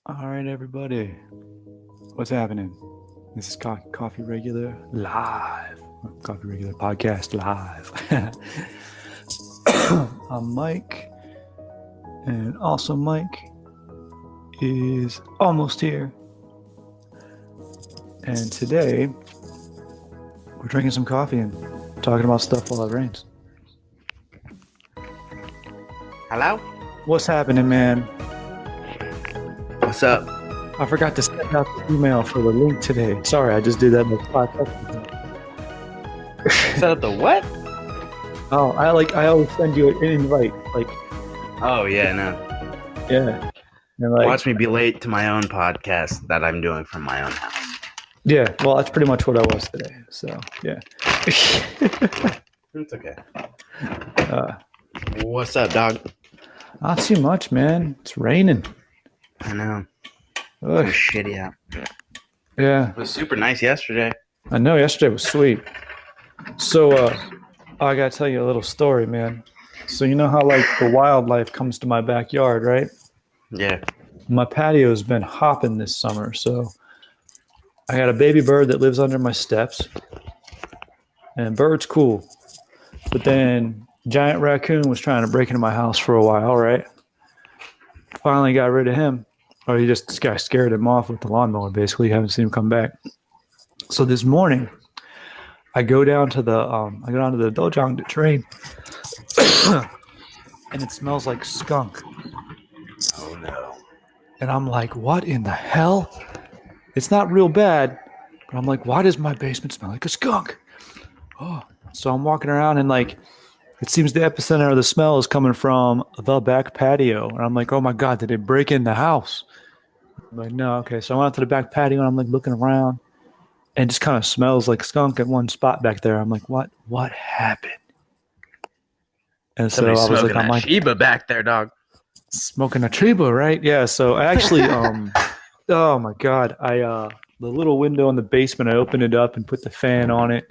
All right, everybody. What's happening? This is Coffee Regular live. Coffee Regular podcast live. I'm Mike, and also Mike is almost here. And today, we're drinking some coffee and talking about stuff while it rains. Hello? What's happening, man? What's up? I forgot to send out the email for the link today. Sorry, I just did that like 5 seconds ago. Set up the what? Oh, I always send you an invite, like. Oh yeah, no. Yeah. And like, Watch me be late to my own podcast that I'm doing from my own house. Yeah, well, that's pretty much what I was today. So, yeah. It's okay. What's up, dog? Not too much, man. It's raining. I know. Ugh. It's shitty out. Yeah. It was super nice yesterday. I know, yesterday was sweet. So, I gotta tell you a little story, man. So, you know how, like, the wildlife comes to my backyard, right? Yeah. My patio has been hopping this summer, so I got a baby bird that lives under my steps, and bird's cool. But then giant raccoon was trying to break into my house for a while, right? Finally got rid of him. Or he just got scared him off with the lawnmower, basically. Haven't seen him come back. So this morning, I go down to the dojang to train, and it smells like skunk. Oh no. And I'm like, what in the hell? It's not real bad, but I'm like, why does my basement smell like a skunk? Oh, so I'm walking around and like, it seems the epicenter of the smell is coming from the back patio. And I'm like, oh my God, did they break in the house? I'm like, no, okay. So I went out to the back patio and I'm like looking around and it just kind of smells like skunk at one spot back there. I'm like, what happened? And so Somebody's I was like, smoking that Chiba back there, dog. Smoking a Chiba, right? Yeah. So I actually, oh my God, the little window in the basement, I opened it up and put the fan on it.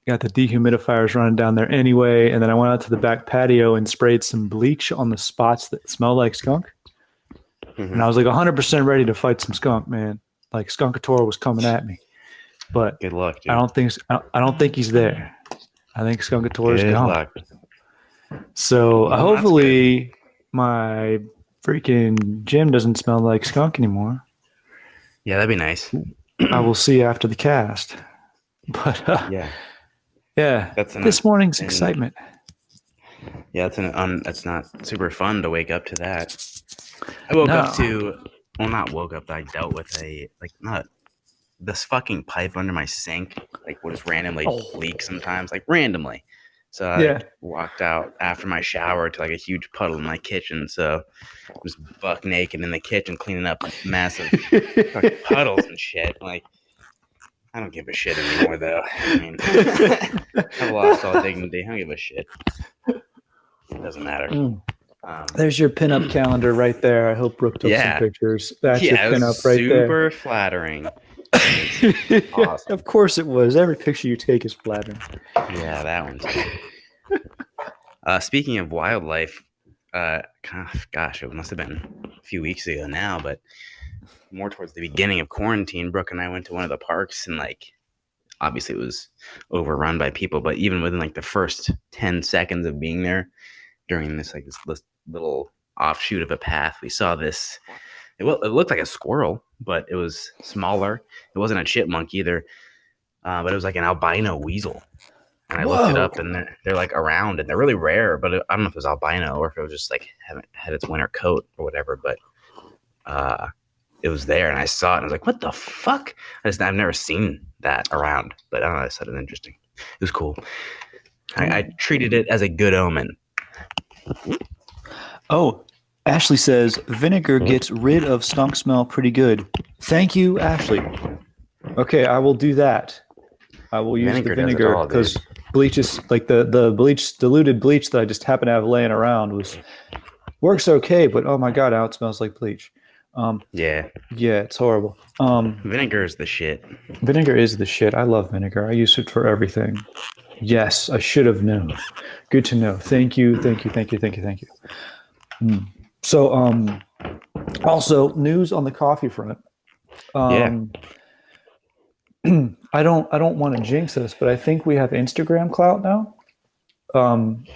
Got the dehumidifiers running down there anyway. And then I went out to the back patio and sprayed some bleach on the spots that smell like skunk. Mm-hmm. And I was like 100% ready to fight some skunk, man. Like Skunkator was coming at me. But good luck, dude. I don't think he's there. I think Skunkator is gone. Luck. So hopefully my freaking gym doesn't smell like skunk anymore. Yeah, that'd be nice. I will see after the cast. But yeah, this morning's excitement. Yeah, it's not super fun to wake up to that. I woke up to, well, not woke up, I dealt with this fucking pipe under my sink, like will just randomly leak sometimes, like randomly. So I walked out after my shower to like a huge puddle in my kitchen. So I was buck naked in the kitchen cleaning up massive fucking puddles and shit. Like, I don't give a shit anymore, though. I mean, I've lost all dignity. I don't give a shit. It doesn't matter. There's your pinup calendar right there. I hope Brooke took some pictures. That's your pinup right there. Super flattering. Awesome. Of course it was. Every picture you take is flattering. Yeah, that one too. Speaking of wildlife, gosh, it must have been a few weeks ago now, but more towards the beginning of quarantine, Brooke and I went to one of the parks, and like, obviously it was overrun by people, but even within like the first 10 seconds of being there during this little offshoot of a path, we saw this. It looked like a squirrel, but it was smaller. It wasn't a chipmunk either, but it was like an albino weasel. And I looked it up, and they're like around, and they're really rare. But I don't know if it was albino or if it was just like haven't had its winter coat or whatever. But it was there, and I saw it, and I was like, "What the fuck?" I've never seen that around, but I don't know. I said it interesting. It was cool. I treated it as a good omen. Oh. Ashley says, vinegar gets rid of skunk smell pretty good. Thank you, Ashley. Okay, I will do that. I will use the vinegar because bleach is like the bleach, diluted bleach that I just happen to have laying around works okay, but oh my God, how it smells like bleach. Yeah, it's horrible. Vinegar is the shit. Vinegar is the shit. I love vinegar. I use it for everything. Yes, I should have known. Good to know. Thank you. So, Also, news on the coffee front. Um, I don't want to jinx this, but I think we have Instagram clout now.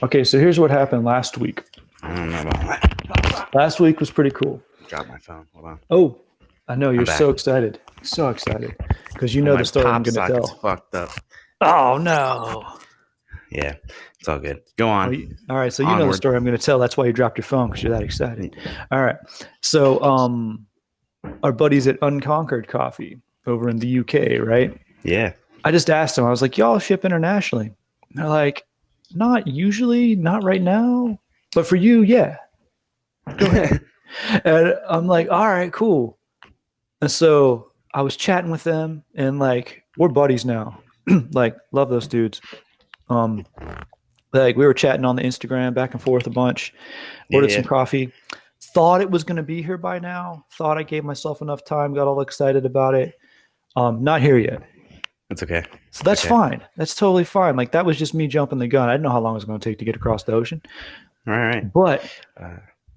Okay, so here's what happened last week. I don't know about that. Last week was pretty cool. Drop my phone. Hold on. Oh, I know you're back. so excited. So excited. Because you know the story I'm going to tell. Fucked up. Oh, no. Yeah, it's all good. Go on. All right, so you know the story I'm going to tell. That's why you dropped your phone, because you're that excited. All right. So our buddies at Unconquered Coffee over in the UK, right? Yeah. I just asked them. I was like, y'all ship internationally? And they're like, not usually, not right now. But for you, yeah. Go ahead. And I'm like, all right, cool. And so I was chatting with them, and like, we're buddies now. Like, love those dudes. Like, we were chatting on the Instagram back and forth a bunch. Ordered some coffee. Thought it was going to be here by now. Thought I gave myself enough time. Got all excited about it. Not here yet. That's okay. So that's fine. That's totally fine. Like, that was just me jumping the gun. I didn't know how long it was going to take to get across the ocean. All right. But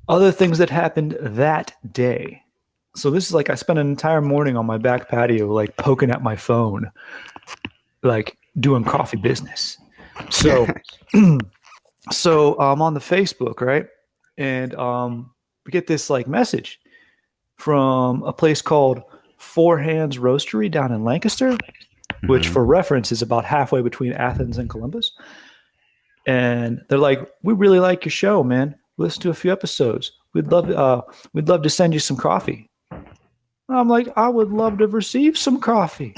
other things that happened that day. So this is like, I spent an entire morning on my back patio, like poking at my phone, like doing coffee business. So, so I'm on the Facebook, right? And we get this like message from a place called Hands Roastery down in Lancaster, which for reference is about halfway between Athens and Columbus. And they're like, we really like your show, man. Listen to a few episodes. We'd love to send you some coffee. And I'm like, I would love to receive some coffee.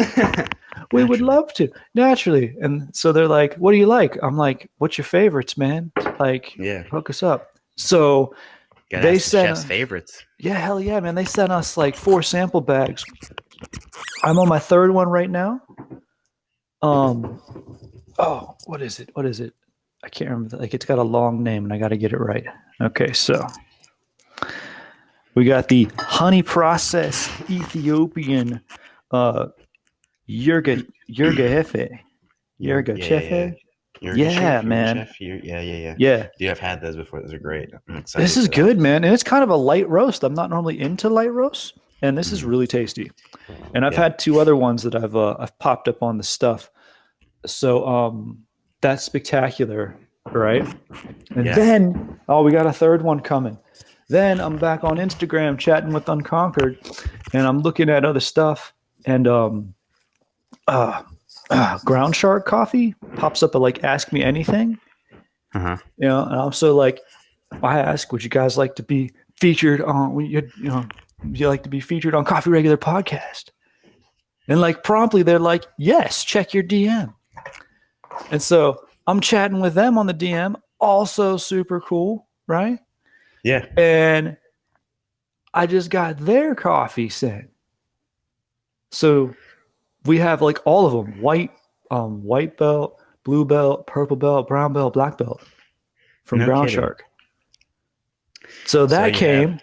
We would love to, naturally. And so they're like, what do you like? I'm like, what's your favorites, man? Like, hook us up. So they sent chef's favorites. Yeah, hell yeah, man. They sent us like 4 sample bags. I'm on my 3rd one right now. Oh, what is it? I can't remember. Like, it's got a long name, and I got to get it right. Okay, so we got the honey process Ethiopian Yerga Chefe. Yeah, man. Yeah. Dude, I've had those before. Those are great. I'm excited. This is good, man. And it's kind of a light roast. I'm not normally into light roasts, and this is really tasty. And I've had 2 other ones that I've popped up on the stuff. So that's spectacular, right? And then we got a 3rd one coming. Then I'm back on Instagram chatting with Unconquered, and I'm looking at other stuff, and Ground Shark Coffee pops up at like Ask Me Anything. You know, and I'm so like, I ask, would you guys like to be featured on? Would you like to be featured on Coffee Regular Podcast? And like promptly they're like, yes, check your DM. And so I'm chatting with them on the DM, also super cool, right? Yeah. And I just got their coffee sent. So we have like all of them: white belt, blue belt, purple belt, brown belt, black belt from Ground Shark. So that came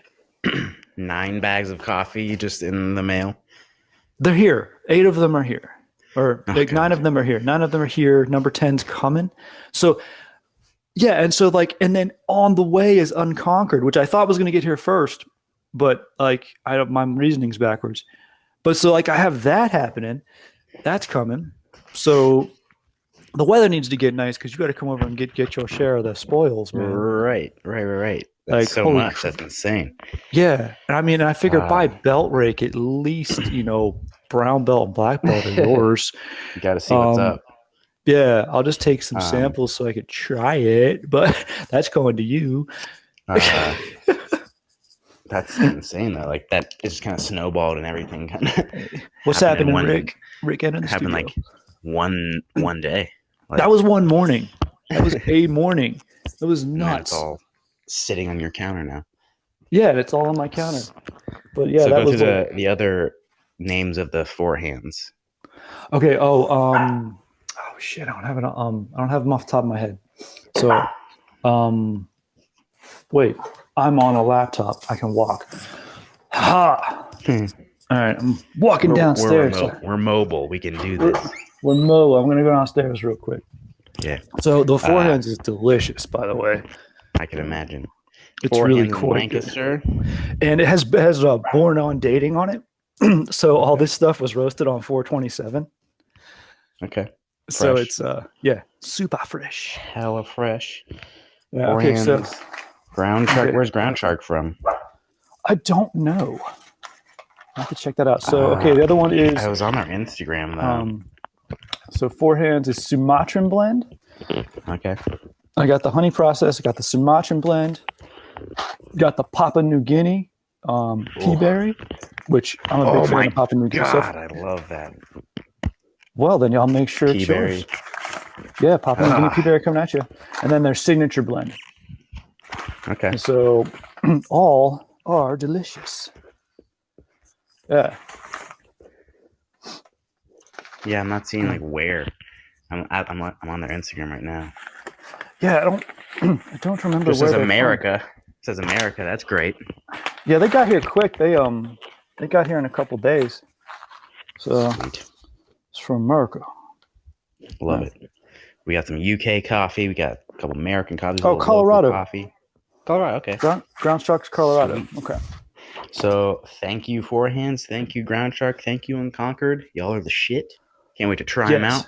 9 bags of coffee just in the mail. They're here. 8 of them are here, or like 9 of them are here. 9 of them are here. Number 10's coming. So yeah, and so like, and then on the way is Unconquered, which I thought was going to get here first, but like my reasoning's backwards. But so like I have that happening, that's coming. So the weather needs to get nice because you got to come over and get your share of the spoils, man. Right. That's like, so much. That's insane. Yeah, and I mean, I figure by belt rake at least brown belt and black belt are yours. You got to see what's up. Yeah, I'll just take some samples so I could try it, but that's going to you. That's insane though. Like that just kind of snowballed and everything. What's happening, Rick? Rick entered the happened studio. Like one day. Like, that was one morning. That was a morning. It was nuts. It's all sitting on your counter now. Yeah, it's all on my counter. But yeah, so that go was through the other names of the 4 hands. Okay. Oh shit! I don't have it. I don't have them off the top of my head. So, wait. I'm on a laptop. I can walk. Ha! All right, I'm walking downstairs. We're mobile. We can do this. We're mobile. I'm going to go downstairs real quight. Yeah. So the 4 hands is delicious, by the way. I can imagine. It's Four really Hands in quite good. Lancaster. And it has born on dating on it. So all this stuff was roasted on 427. Okay. So Fresh. it's super fresh. Hella fresh. Yeah, Four okay, Hands. so Ground shark. okay. Where's Ground Shark from? I don't know. I have to check that out. So okay, the other one is I was on their Instagram though. So Four Hands is Sumatran blend. Okay. I got the honey process. I got the Sumatran blend. Got the Papua New Guinea pea berry, which I'm a big fan of Papua New Guinea. God, I love that. Well, then y'all make sure Pea it's berry. yours. Yeah, Papua New Guinea pea berry coming at you. And then their signature blend. Okay. So all are delicious. Yeah. Yeah, I'm not seeing like where. I'm on their Instagram right now. Yeah, I don't remember It where says they're America. It says America. That's great. from. Yeah, they got here quick. They got here in a couple days. So Sweet. it's from America. Love it. We got some UK coffee. We got a couple American coffees. Oh, Colorado coffee. Colorado. Okay. Ground Sharks, Colorado. Sweet. Okay. So thank you, Four Hands. Thank you, Ground Shark. Thank you, Unconquered. Y'all are the shit. Can't wait to try them out.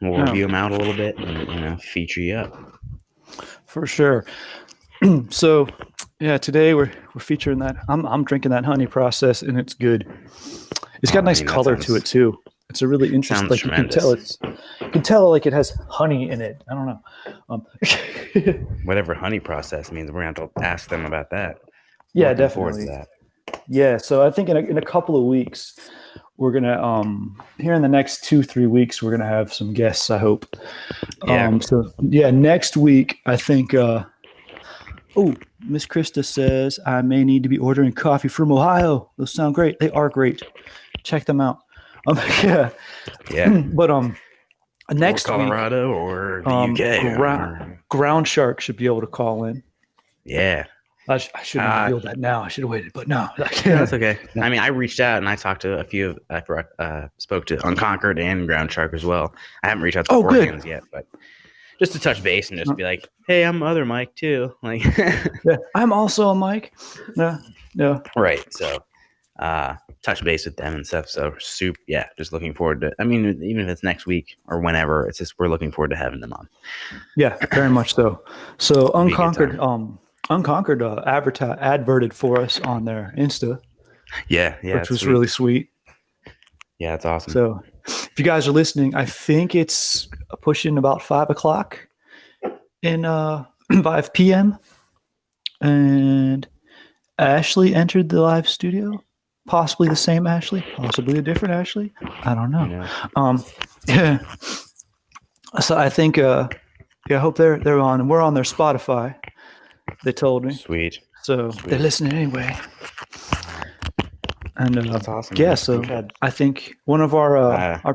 We'll review them out a little bit and feature you up. For sure. So, yeah, today we're featuring that. I'm drinking that honey process, and it's good. It's got a nice color to it too. It's a really interesting. Like tremendous. you can tell like it has honey in it. I don't know. Whatever honey process means, we're gonna have to ask them about that. Yeah, Looking forward definitely. to that. Yeah, so I think in a couple of weeks, we're gonna here in the next 2-3 weeks, we're gonna have some guests. I hope. Yeah. So yeah, next week I think. Miss Krista says I may need to be ordering coffee from Ohio. Those sound great. They are great. Check them out. Yeah. But next or Colorado week, or the UK. Ground Shark should be able to call in. Yeah. I shouldn't have revealed that now. I should have waited, but no. That's okay. I mean, I reached out and I talked to a few spoke to Unconquered and Ground Shark as well. I haven't reached out to Four Hands yet, but just to touch base and just be like, hey, I'm other Mike too. Like, yeah, I'm also a Mike. No. Right. So, touch base with them and stuff. So, just looking forward to. I mean, even if it's next week or whenever, it's just we're looking forward to having them on. Yeah, very much so. So, Unconquered adverted for us on their Insta. Yeah, which was really sweet. Yeah, that's awesome. So, if you guys are listening, I think it's pushing about 5:00 in 5 p.m. And Ashley entered the live studio. Possibly the same Ashley, possibly a different Ashley. I don't know. Yeah. So I think I hope they're on, and we're on their Spotify. They told me. Sweet. So they're listening anyway. And that's awesome. Yeah, so I think one of our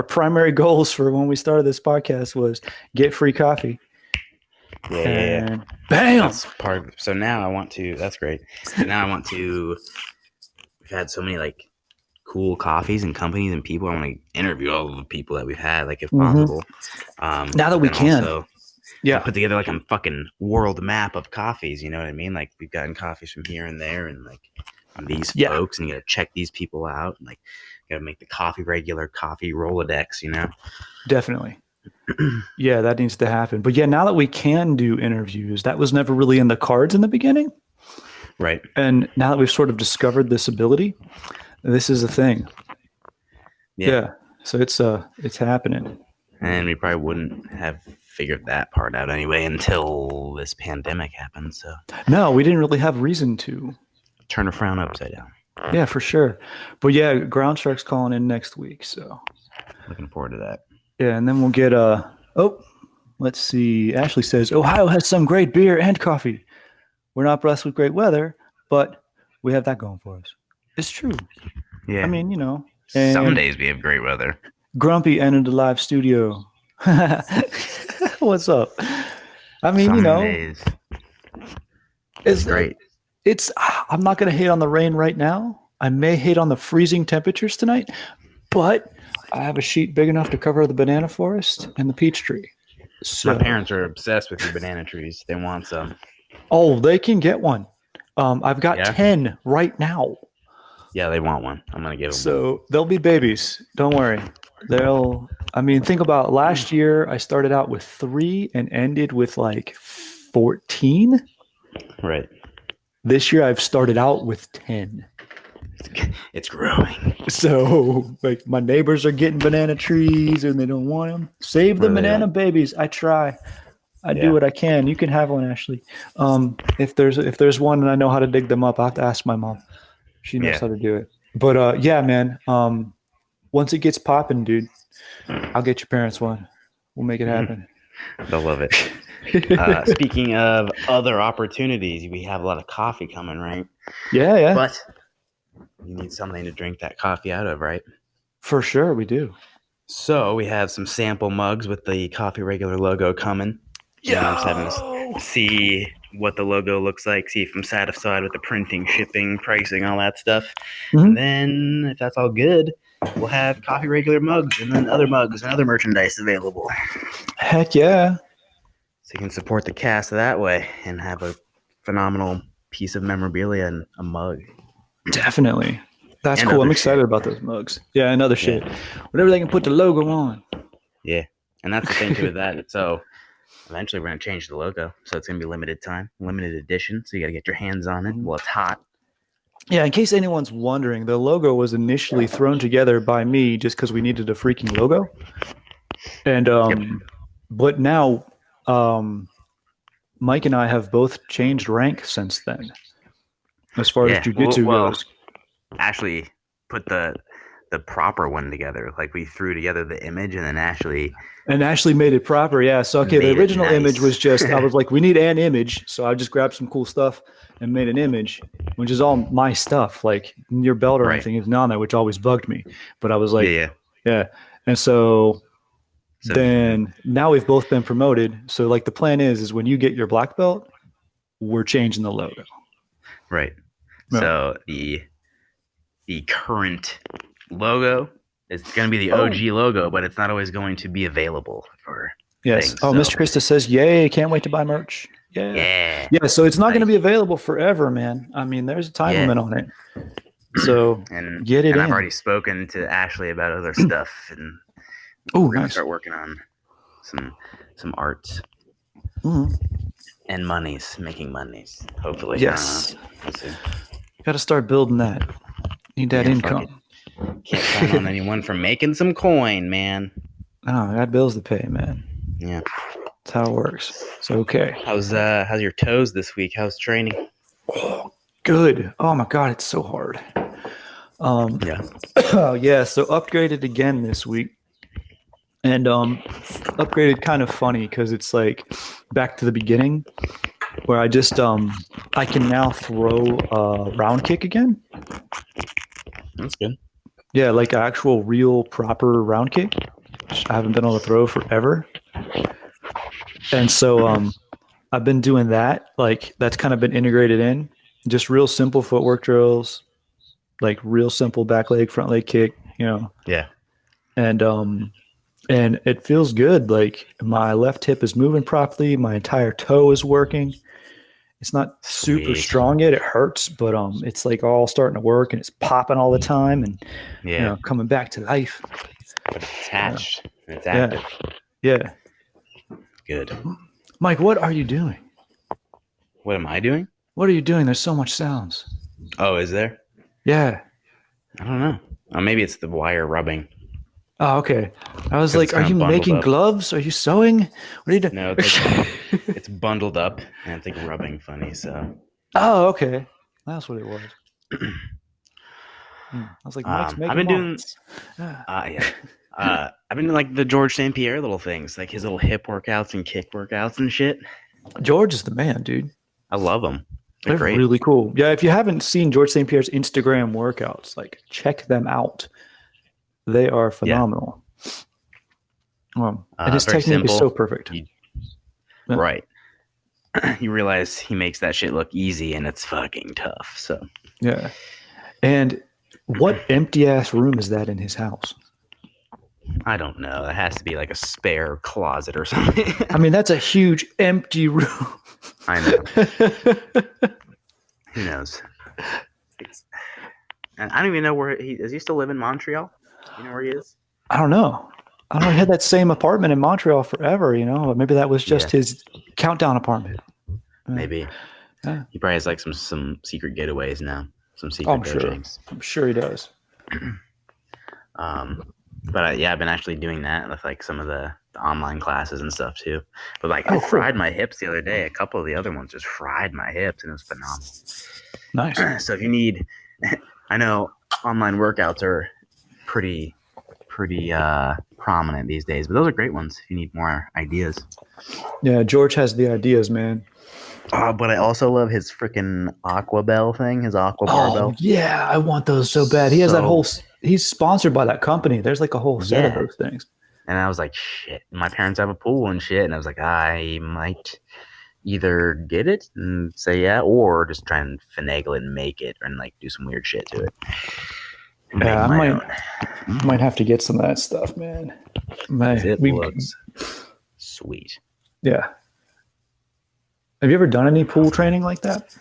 primary goals for when we started this podcast was get free coffee. Yeah. Bam. That's part of, so now I want to. That's great. So now I want to. We've had so many like cool coffees and companies and people. I want to interview all of the people that we've had, like if possible. Now that we can. Also, put together like a fucking world map of coffees. You know what I mean? Like we've gotten coffees from here and there, and like these folks, and you got to check these people out, and like you got to make the Coffee Roladex. You know? Definitely. Yeah, that needs to happen. But yeah, now that we can do interviews, that was never really in the cards in the beginning. Right. And now that we've sort of discovered this ability, this is a thing. Yeah. So it's happening. And we probably wouldn't have figured that part out anyway until this pandemic happened. So no, we didn't really have reason to turn a frown upside down. Yeah, for sure. But yeah, Ground Shark's calling in next week. So looking forward to that. Yeah, and then we'll get let's see. Ashley says Ohio has some great beer and coffee. We're not blessed with great weather, but we have that going for us. It's true. Yeah. I mean, some days we have great weather. Grumpy entered the live studio. What's up? I mean, some days. It's great. I'm not going to hate on the rain right now. I may hate on the freezing temperatures tonight, but I have a sheet big enough to cover the banana forest and the peach tree. So, my parents are obsessed with the banana trees. They want some. Oh, they can get one. I've got Yeah? 10 right now. Yeah, they want one. I'm gonna give them one. So they'll be babies. Don't worry. I mean, think about last year. I started out with 3 and ended with like 14. Right. This year I've started out with 10. It's growing. So like my neighbors are getting banana trees and they don't want them. Save the Or they banana don't. babies. I try. I do Yeah. what I can. You can have one, Ashley. If there's one and I know how to dig them up, I have to ask my mom. She knows Yeah. how to do it. But yeah, man. Once it gets popping, dude, I'll get your parents one. We'll make it happen. They'll love it. Speaking of other opportunities, we have a lot of coffee coming, right? Yeah. But you need something to drink that coffee out of, right? For sure, we do. So we have some sample mugs with the Coffee Regular logo coming. Yeah. I'm just having to see what the logo looks like, see if I'm satisfied with the printing, shipping, pricing, all that stuff. Mhm. And then, if that's all good, we'll have Coffee Regular mugs and then other mugs and other merchandise available. Heck yeah. So you can support the cast that way and have a phenomenal piece of memorabilia and a mug. Definitely. That's And cool. I'm other excited shit. about those mugs. Yeah, and other shit. Yeah. Whatever they can put the logo on. Yeah. And that's the thing too with that. So eventually we're going to change the logo. So it's going to be limited time, limited edition. So you got to get your hands on it while it's hot. Yeah, in case anyone's wondering, the logo was initially thrown together by me just because we needed a freaking logo. And but now Mike and I have both changed rank since then. As far as jujitsu goes. Ashley put the proper one together. Like we threw together the image and then Ashley made it proper. Yeah. So okay, the made it original nice. image was just I was like, we need an image. So I just grabbed some cool stuff and made an image, which is all my stuff. Like your belt or Right. anything isn't on there, which always bugged me. But I was like, yeah. And so then now we've both been promoted. So like the plan is when you get your black belt, we're changing the logo. Right. No. So the current logo is going to be the OG logo, but it's not always going to be available for Yes. things, Mr. Krista says, yay, can't wait to buy merch. Yeah. So it's not going to be available forever, man. I mean, there's a time limit on it. So get it in. I've already spoken to Ashley about other stuff, and we're going to start working on some arts and making monies, hopefully. Yes. We'll see. Got to start building that. Need that income. Can't count on anyone for making some coin, man. No, I got bills to pay, man. Yeah. That's how it works. It's okay. How's your toes this week? How's training? Oh, good. Oh my God, it's so hard. Yeah, so upgraded again this week. And upgraded kind of funny because it's like back to the beginning where I just I can now throw a round kick again. That's good. Yeah, like an actual real proper round kick, which I haven't been able to throw forever. And so I've been doing that. Like that's kind of been integrated in. Just real simple footwork drills, like real simple back leg, front leg kick, Yeah. And it feels good. Like my left hip is moving properly. My entire toe is working. It's not super strong yet. It hurts, but it's like all starting to work and it's popping all the time and coming back to life. But it's attached. And it's active. Yeah. Good. Mike, what are you doing? What am I doing? What are you doing? There's so much sounds. Oh, is there? Yeah. I don't know. Maybe it's the wire rubbing. Oh, okay. I was like, are you making gloves? Are you sewing? What are you doing? No, it's bundled up and it's like rubbing funny. So. Oh, okay. That's what it was. I was like, Mike's making I've been doing. I've been doing like the George St. Pierre little things, like his little hip workouts and kick workouts and shit. George is the man, dude. I love them. They're great. Really cool. Yeah, if you haven't seen George St. Pierre's Instagram workouts, like check them out. They are phenomenal. Yeah. And his technique is so perfect. Right. You realize he makes that shit look easy and it's fucking tough. So yeah. And what empty ass room is that in his house? I don't know. That has to be like a spare closet or something. I mean, that's a huge empty room. I know. Who knows? And I don't even know where does he still live in Montreal? You know where he is? I don't know. I don't know. He had that same apartment in Montreal forever, or maybe that was just his countdown apartment. Maybe. Yeah. He probably has like some secret getaways now. Some secret I'm sure. Bojangles. I'm sure he does. But I've been actually doing that with like some of the online classes and stuff too. But like I fried my hips the other day. A couple of the other ones just fried my hips and it was phenomenal. Nice. So if you need, I know online workouts are pretty prominent these days, but those are great ones if you need more ideas. Yeah, George has the ideas, man. But I also love his freaking Aqua Bell thing, his Aqua Barbell. Oh, yeah, I want those so bad. He has that whole, he's sponsored by that company. There's like a whole set of those things. And I was like, shit, my parents have a pool and shit. And I was like, I might either get it and say yeah, or just try and finagle it and make it and like do some weird shit to it. Yeah, I might have to get some of that stuff, man. It looks sweet. Yeah. Have you ever done any pool training like that?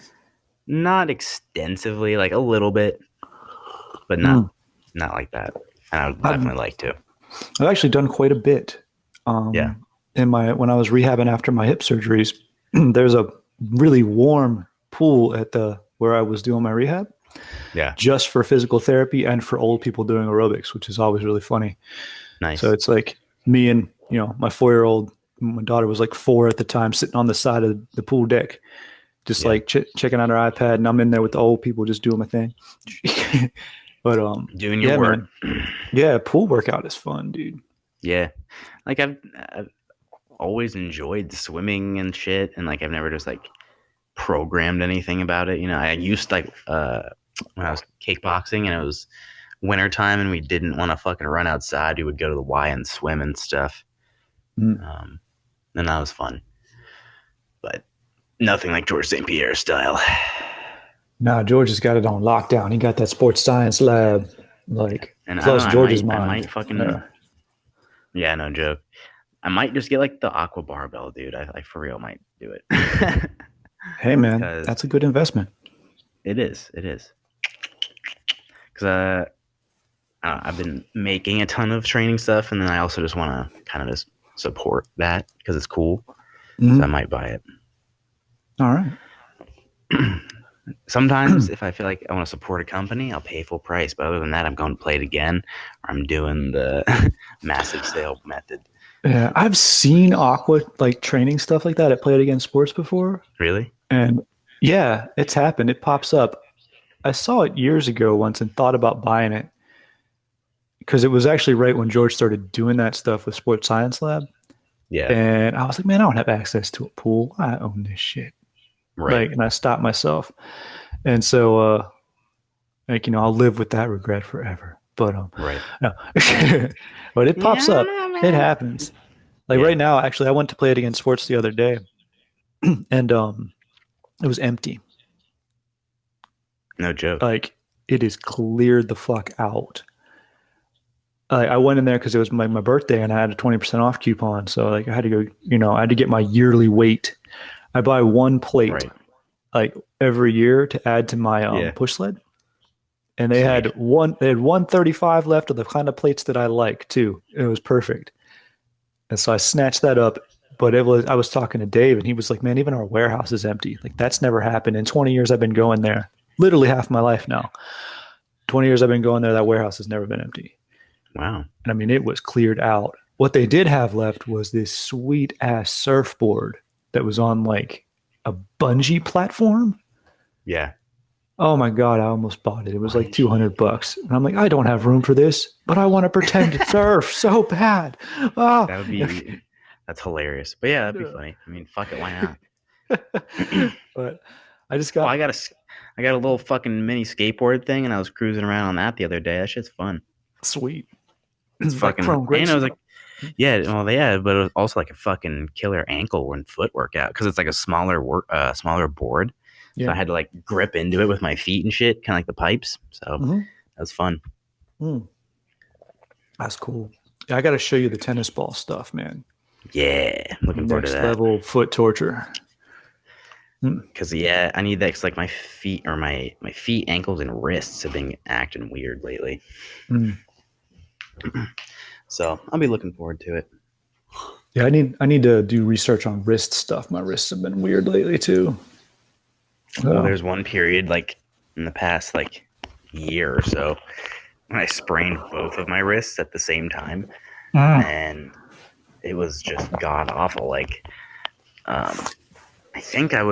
Not extensively, like a little bit, but not like that. And I would definitely like to. I've actually done quite a bit. When I was rehabbing after my hip surgeries, there's a really warm pool at where I was doing my rehab. Yeah. Just for physical therapy and for old people doing aerobics, which is always really funny. Nice. So it's like me and, my 4-year-old, my daughter was like 4 at the time, sitting on the side of the pool deck, just like checking out her iPad. And I'm in there with the old people just doing my thing. But doing your work. Man. Yeah, pool workout is fun, dude. Yeah. Like I've always enjoyed swimming and shit. And like I've never just like programmed anything about it. I used like when I was kickboxing and it was wintertime and we didn't want to fucking run outside, we would go to the Y and swim and stuff. And that was fun. But nothing like George St. Pierre style. Nah, George has got it on lockdown. He got that sports science lab. Plus George's mind. I might fucking no joke. I might just get like the Aqua Barbell, dude. I for real might do it. Hey man, that's a good investment. It is. Because I've been making a ton of training stuff, and then I also just want to kind of just support that because it's cool. So I might buy it. All right. Sometimes if I feel like I want to support a company, I'll pay full price. But other than that, I'm going to play it again, or I'm doing the massive sale method. Yeah, I've seen Aqua training stuff like that at Play It Again Sports before. Really? And yeah, it's happened. It pops up. I saw it years ago once and thought about buying it because it was actually right when George started doing that stuff with Sports Science Lab. Yeah. And I was like, man, I don't have access to a pool. I own this shit. Right. And I stopped myself. And so, I'll live with that regret forever. But, right. No. But it pops up. It happens. Right now, actually, I went to Play It Again Sports the other day and, it was empty. No joke. It is cleared the fuck out. I went in there because it was my birthday and I had a 20% off coupon. So I had to go, I had to get my yearly weight. I buy one plate every year to add to my push sled. And they had 135 left of the kind of plates that I like too. It was perfect. And so I snatched that up. But I was talking to Dave and he was like, man, even our warehouse is empty. That's never happened. In 20 years I've been going there. Literally half my life now. 20 years I've been going there. That warehouse has never been empty. Wow. And I mean, it was cleared out. What they did have left was this sweet ass surfboard that was on a bungee platform. Yeah. Oh my God, I almost bought it. It was like $200. And I'm like, I don't have room for this, but I want to pretend to surf so bad. Oh. That would be, that's hilarious. But yeah, that'd be funny. I mean, fuck it, why not? But I just got. I got a little fucking mini skateboard thing, and I was cruising around on that the other day. That shit's fun. Sweet. It's fucking. And it was like, yeah, well, yeah, but it was also like a fucking killer ankle and foot workout because it's like a smaller board. Yeah. So I had to grip into it with my feet and shit, kind of like the pipes. So that was fun. That's cool. I got to show you the tennis ball stuff, man. Yeah, looking forward to Next that. level foot torture. Because I need that. 'Cause, like my feet or my feet, ankles, and wrists have been acting weird lately. Mm. So I'll be looking forward to it. Yeah, I need to do research on wrist stuff. My wrists have been weird lately too. Well, there's one period like in the past like year or so when I sprained both of my wrists at the same time, and it was just god awful. Like, I think I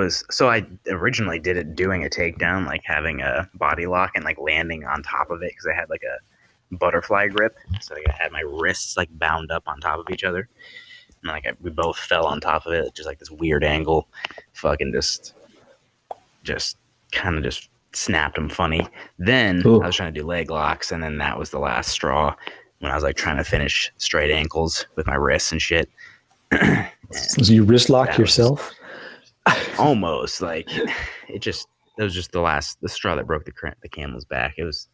originally did it doing a takedown, like having a body lock and like landing on top of it because I had like a butterfly grip. So like, I had my wrists like bound up on top of each other. And like we both fell on top of it, just like this weird angle. Fucking just kind of just snapped them funny. Then I was trying to do leg locks, and then that was the last straw when I was like trying to finish straight ankles with my wrists and shit. So you wrist lock yourself? Almost like it was just the straw that broke the camel's back. It was,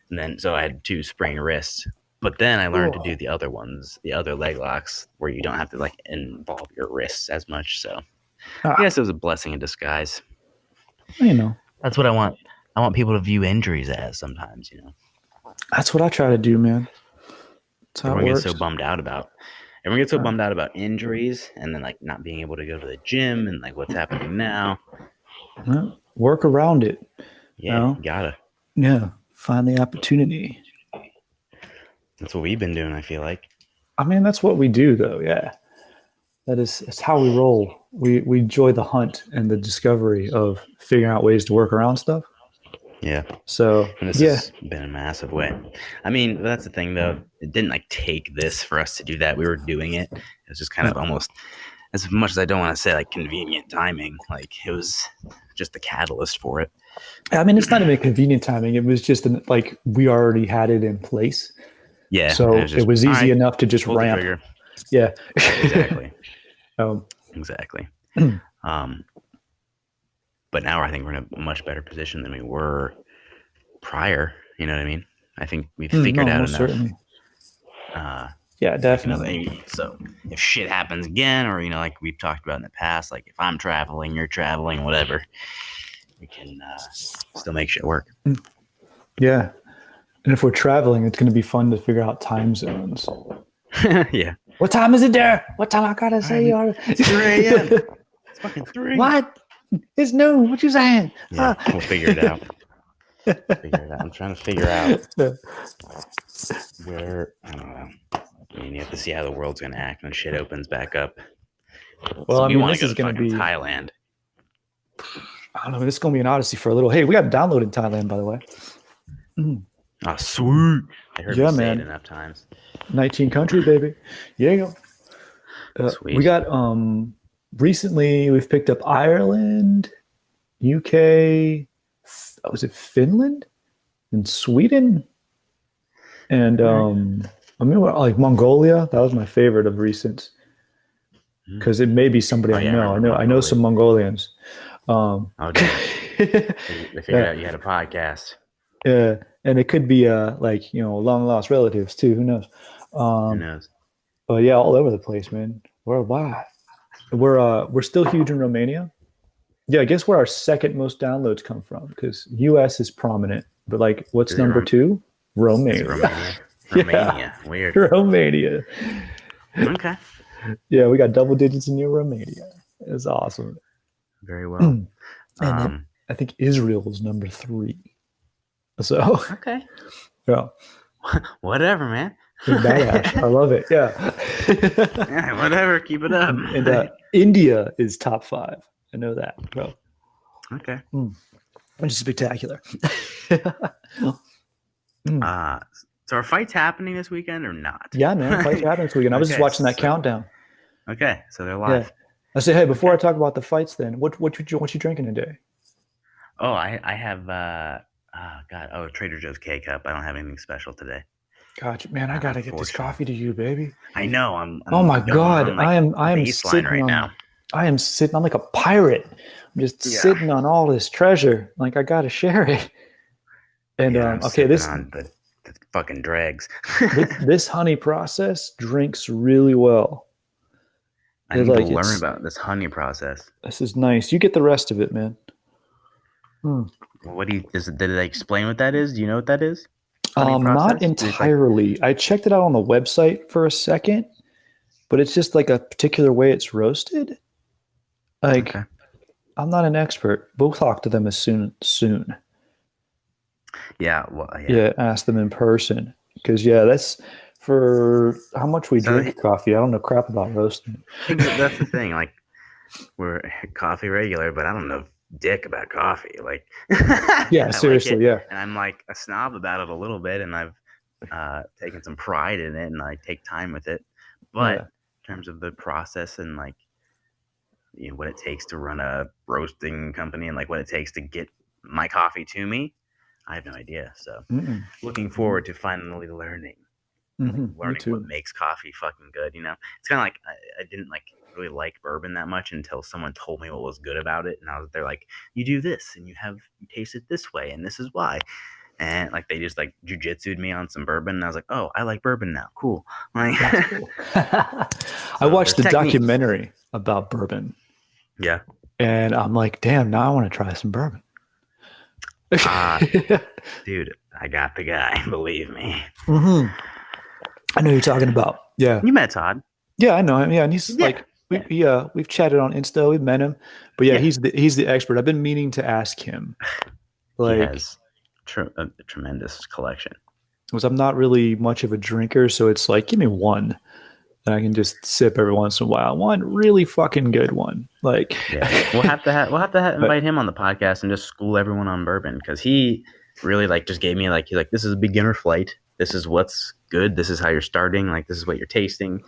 and then so I had 2 sprained wrists. But then I learned to do the other ones, the other leg locks, where you don't have to like involve your wrists as much. So I guess it was a blessing in disguise. You know, that's what I want. I want people to view injuries as sometimes. You know, that's what I try to do, man. That's how everyone it gets works. so bummed out about injuries, and then like not being able to go to the gym, and like what's happening now. Well, work around it. Yeah, you gotta. Yeah, find the opportunity. That's what we've been doing, I feel like. I mean, that's what we do, though. Yeah, it's how we roll. We enjoy the hunt and the discovery of figuring out ways to work around stuff. Yeah. So and this has been a massive way. I mean, that's the thing, though. It didn't like take this for us to do that. We were doing it. It was just kind of almost, as much as I don't want to say like convenient timing, like it was just the catalyst for it. I mean, it's not even convenient timing. It was just like we already had it in place. Yeah. So it was easy enough to just ramp. Yeah. Exactly. Exactly. But now I think we're in a much better position than we were prior. You know what I mean? I think we've figured out enough. Certainly. Yeah, definitely. So if shit happens again, or like we've talked about in the past, like if I'm traveling, you're traveling, whatever, we can still make shit work. Yeah. And if we're traveling, it's going to be fun to figure out time zones. Yeah. What time is it there? What time I gotta say? It's 3 a.m. It's fucking 3. What? It's noon. What you saying? Yeah, we'll figure it out. I'm trying to figure out where, I don't know. I mean, you have to see how the world's going to act when shit opens back up. Well, so I mean, this is going to be Thailand. I don't know. This is going to be an odyssey for a little. Hey, we got to download in Thailand, by the way. Oh, sweet. I heard you say it enough times. 19 countries, baby. Yeah. Sweet. We got, recently we've picked up Ireland, UK, was it Finland and Sweden? And I mean, like Mongolia. That was my favorite of recent because it may be somebody I know. I know some Mongolians. Okay. They figured out you had a podcast. Yeah, and it could be like long lost relatives too. Who knows? Who knows? But yeah, all over the place, man. Worldwide. We're still huge in Romania. Yeah, I guess where our second most downloads come from because US is prominent, but like what's number 2? Romania. Romania. Weird. Romania. Okay. Yeah, we got double digits in Romania. It's awesome. Very well. And then I think Israel is number 3. So okay. Yeah. Whatever, man. Badass. I love it. Yeah. Yeah, whatever. Keep it up. And India is top 5. I know that, bro. Okay. Which is spectacular. So are fights happening this weekend or not? Yeah, man. Fights are happening this weekend. I was just watching that countdown. Okay, so they're live. Yeah. I say, hey, before I talk about the fights, then what you drinking today? Oh, I have Trader Joe's K-Cup. I don't have anything special today. Gotcha, man. I gotta get this coffee to you, baby. I know. I'm oh my god, I am sitting right now. I am sitting. I'm like a pirate. I'm just sitting on all this treasure. Like I gotta share it. And okay, this on the That fucking dregs. This honey process drinks really well. I need to learn about this honey process. This is nice. You get the rest of it, man. What do you? Did they explain what that is? Do you know what that is? Honey Not process? entirely. I checked it out on the website for a second, but it's just like a particular way it's roasted. Like, Okay. I'm not an expert. We'll talk to them as soon. Yeah. Well. Yeah. Yeah, ask them in person. Because that's for how much we So drink coffee. I don't know crap about roasting. that's the thing. Like, we're coffee regular, but I don't know dick about coffee. Like, Yeah, seriously, yeah. And I'm like a snob about it a little bit, and I've taken some pride in it, and I take time with it. But in terms of the process and like, what it takes to run a roasting company and like what it takes to get my coffee to me, I have no idea. So looking forward to finally learning what makes coffee fucking good. It's kind of like I didn't really like bourbon that much until someone told me what was good about it, and they're like, you do this and you taste it this way, and this is why. And like they just like jujitsu'd me on some bourbon, and I was like, oh, I like bourbon now. Cool. Like, that's cool. I watched the documentary about bourbon. Yeah. And I'm like, damn, now I want to try some bourbon. Dude, I got the guy. Believe me. I know who you're talking about. Yeah. You met Todd. Yeah, I know him. Yeah, and he's we've chatted on Insta. We've met him, but he's the expert. I've been meaning to ask him. Like, he has a tremendous collection. Because I'm not really much of a drinker, so it's like, give me one that I can just sip every once in a while. One really fucking good one. Like, we'll have to invite him on the podcast and just school everyone on bourbon, because he really just gave me he's like, this is a beginner flight. This is what's good. This is how you're starting. Like, this is what you're tasting.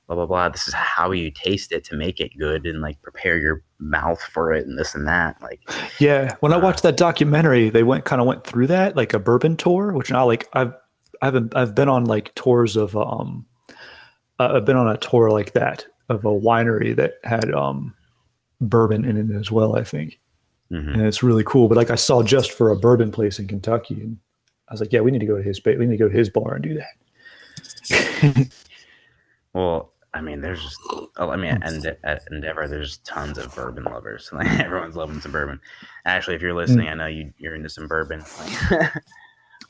Blah blah blah. This is how you taste it to make it good, and prepare your mouth for it, and this and that. When I watched that documentary, they went through that, like a bourbon tour, which now I've been on tours of I've been on a tour like that of a winery that had bourbon in it as well, I think. And it's really cool. But I saw just for a bourbon place in Kentucky, and I was like, yeah, we need to go to his bar and do that. Well, I mean, there's just, at Endeavor, there's tons of bourbon lovers. Everyone's loving some bourbon. Ashley, if you're listening, I know you're into some bourbon.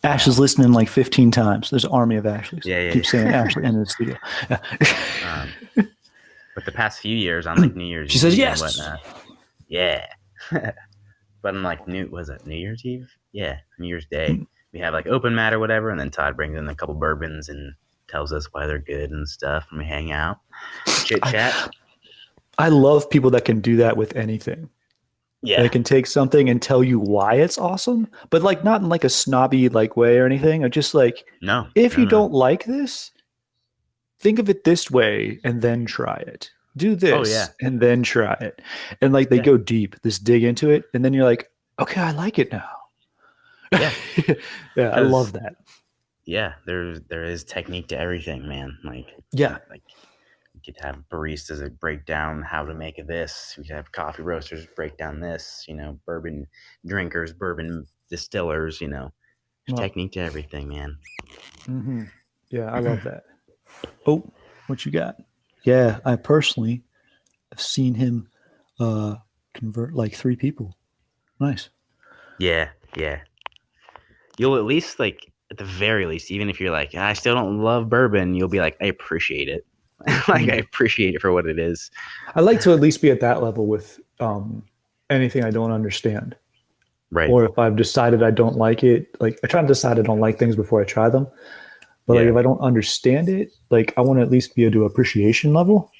Ash is listening 15 times. There's an army of Ashleys. Keep saying Ashley in the studio. But the past few years on New Year's Eve, she says yes. Whatnot, yeah. But on New Year's Eve? Yeah, New Year's Day. We have open mat or whatever, and then Todd brings in a couple bourbons and tells us why they're good and stuff, and we hang out, chit chat. I love people that can do that with anything. Yeah, they can take something and tell you why it's awesome, but not in a snobby way or anything. Or just if you don't like this, think of it this way and then try it. Do this and then try it, and they go deep, dig into it, and then you're like, okay, I like it now. Yeah, I love that. Yeah, there is technique to everything, man. You could have baristas break down how to make this. We could have coffee roasters break down this. Bourbon drinkers, bourbon distillers. There's technique to everything, man. Yeah, I love that. Oh, what you got? Yeah, I personally have seen him convert 3 people. Nice. Yeah. You'll at least at the very least, even if you're I still don't love bourbon, you'll be I appreciate it. I appreciate it for what it is. I like to at least be at that level with anything I don't understand. Right. Or if I've decided I don't like it, I try to decide I don't like things before I try them. But if I don't understand it, I want to at least be able to appreciation level.